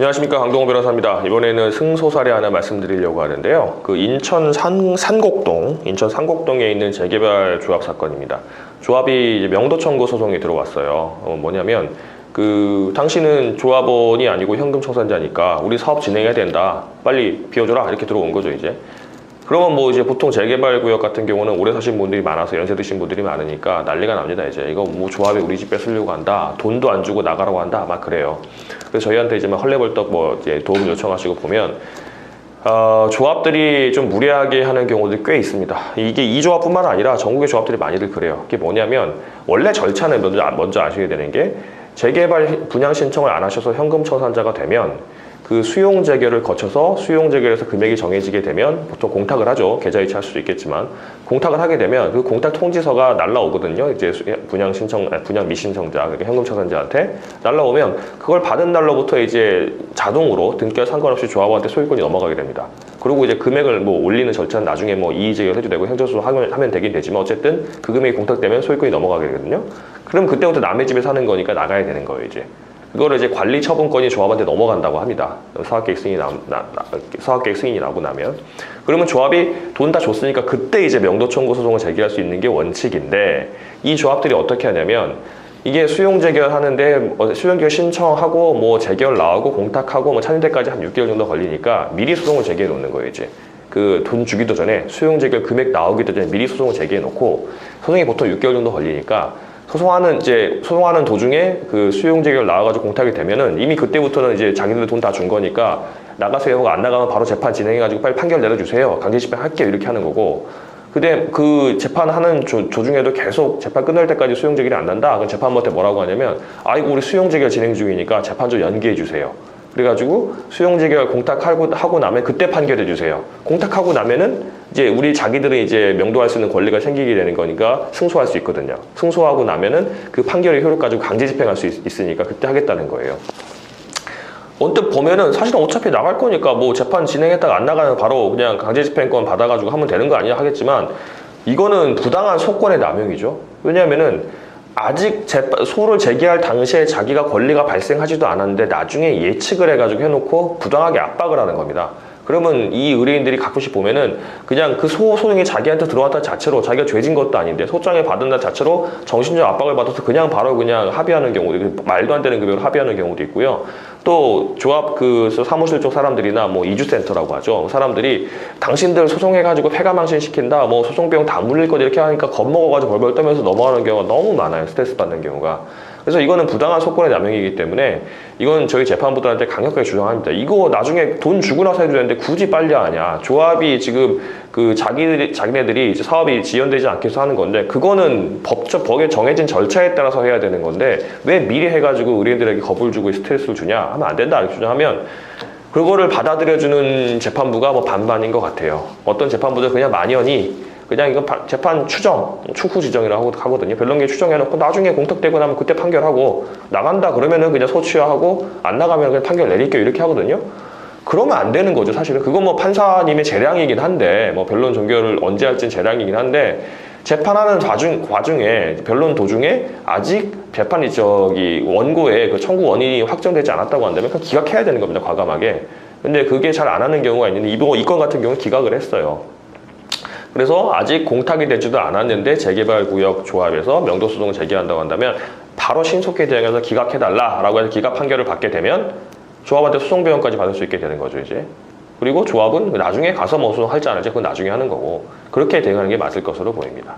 안녕하십니까, 강동호 변호사입니다. 이번에는 승소 사례 하나 말씀드리려고 하는데요. 그 인천 산곡동에 있는 재개발 조합 사건입니다. 조합이 이제 명도 청구 소송이 들어왔어요. 뭐냐면 당신은 조합원이 아니고 현금 청산자니까 우리 사업 진행해야 된다. 빨리 비워줘라. 이렇게 들어온 거죠, 이제. 그러면 뭐 이제 보통 재개발 구역 같은 경우는 오래 사신 분들이 많아서 연세 드신 분들이 많으니까 난리가 납니다. 이제 이거 뭐 조합이 우리 집 뺏으려고 한다, 돈도 안 주고 나가라고 한다, 막 그래요. 그래서 저희한테 이제 막 헐레벌떡 뭐 이제 도움 요청하시고 보면 조합들이 좀 무리하게 하는 경우들이 꽤 있습니다. 이게 이 조합뿐만 아니라 전국의 조합들이 많이들 그래요. 그게 뭐냐면 원래 절차는 먼저 아셔야 되는 게 재개발 분양 신청을 안 하셔서 현금 청산자가 되면 그 수용 재결을 거쳐서 수용 재결에서 금액이 정해지게 되면 보통 공탁을 하죠. 계좌이체 할 수도 있겠지만 공탁을 하게 되면 그 공탁 통지서가 날라오거든요. 이제 분양 미신청자, 그러니까 현금 청산자한테 날라오면 그걸 받은 날로부터 이제 자동으로 등기와 상관없이 조합원한테 소유권이 넘어가게 됩니다. 그리고 이제 금액을 뭐 올리는 절차는 나중에 뭐 이의 제기를 해도 되고 행정소송 하면 되긴 되지만 어쨌든 그 금액이 공탁되면 소유권이 넘어가게 되거든요. 그럼 그때부터 남의 집에 사는 거니까 나가야 되는 거예요, 이제. 그거를 이제 관리 처분권이 조합한테 넘어간다고 합니다. 사업계획 승인이 나고 나면. 그러면 조합이 돈 다 줬으니까 그때 이제 명도 청구 소송을 제기할 수 있는 게 원칙인데, 이 조합들이 어떻게 하냐면 이게 수용 재결 하는데 수용 재결 신청하고 뭐 재결 나오고 공탁하고 뭐 찾는 데까지 한 6개월 정도 걸리니까 미리 소송을 제기해 놓는 거예요, 이제. 그 돈 주기도 전에 수용 재결 금액 나오기도 전에 미리 소송을 제기해 놓고, 소송이 보통 6개월 정도 걸리니까 소송하는 도중에 그 수용 재결 나와가지고 공탁이 되면은 이미 그때부터는 이제 자기들 돈 다 준 거니까 나가세요. 안 나가면 바로 재판 진행해가지고 빨리 판결 내려주세요. 강제 집행할게요. 이렇게 하는 거고. 근데 그 재판하는 조중에도 계속 재판 끝날 때까지 수용 재결이 안 난다. 그럼 재판부한테 뭐라고 하냐면, 아이고 우리 수용 재결 진행 중이니까 재판 좀 연기해 주세요. 그래가지고 수용 재결 공탁하고 나면 그때 판결해 주세요. 공탁하고 나면은 이제 우리 자기들은 이제 명도할 수 있는 권리가 생기게 되는 거니까 승소할 수 있거든요. 승소하고 나면은 그 판결의 효력 가지고 강제 집행할 수 있으니까 그때 하겠다는 거예요. 언뜻 보면은 사실은 어차피 나갈 거니까 뭐 재판 진행했다가 안 나가면 바로 그냥 강제 집행권 받아가지고 하면 되는 거 아니냐 하겠지만, 이거는 부당한 소권의 남용이죠. 왜냐하면은 아직 소를 제기할 당시에 자기가 권리가 발생하지도 않았는데 나중에 예측을 해가지고 해놓고 부당하게 압박을 하는 겁니다. 그러면 이 의뢰인들이 가끔씩 보면은 그냥 그 소송이 자기한테 들어왔다 자체로 자기가 죄진 것도 아닌데 소장에 받은 날 자체로 정신적 압박을 받아서 그냥 바로 그냥 합의하는 경우도, 말도 안 되는 금액으로 합의하는 경우도 있고요. 또 조합 사무실 쪽 사람들이나 뭐 이주센터라고 하죠. 사람들이 당신들 소송해가지고 폐가망신 시킨다, 뭐 소송 비용 다 물릴 거 이렇게 하니까 겁먹어가지고 벌벌 떨면서 넘어가는 경우가 너무 많아요. 스트레스 받는 경우가. 그래서 이거는 부당한 소권의 남용이기 때문에 이건 저희 재판부들한테 강력하게 주장합니다. 이거 나중에 돈 주고 나서 해도 되는데 굳이 빨리 하냐. 조합이 지금 자기네들이 이제 사업이 지연되지 않게 해서 하는 건데, 그거는 법에 정해진 절차에 따라서 해야 되는 건데 왜 미리 해가지고 의뢰인들에게 겁을 주고 스트레스를 주냐 하면 안 된다 이렇게 주장하면, 그거를 받아들여주는 재판부가 뭐 반반인 것 같아요. 어떤 재판부들 그냥 만연히 그냥 이거 재판 추후 지정이라고 하거든요. 변론기 추정해놓고 나중에 공탁되고 나면 그때 판결하고, 나간다 그러면은 그냥 소취하고, 안 나가면 그냥 판결 내릴게요 이렇게 하거든요. 그러면 안 되는 거죠, 사실은. 그건 뭐 판사님의 재량이긴 한데, 뭐 변론 종결을 언제 할지는 재량이긴 한데, 재판하는 과중에 변론 도중에 아직 재판이 원고에 그 청구 원인이 확정되지 않았다고 한다면 그건 기각해야 되는 겁니다, 과감하게. 근데 그게 잘 안 하는 경우가 있는데 이 건 같은 경우는 기각을 했어요. 그래서 아직 공탁이 되지도 않았는데 재개발 구역 조합에서 명도 소송을 제기한다고 한다면 바로 신속히 대응해서 기각해달라라고 해서 기각 판결을 받게 되면 조합한테 소송 비용까지 받을 수 있게 되는 거죠, 이제. 그리고 조합은 나중에 가서 뭐 소송할지 안 할지 그건 나중에 하는 거고, 그렇게 대응하는 게 맞을 것으로 보입니다.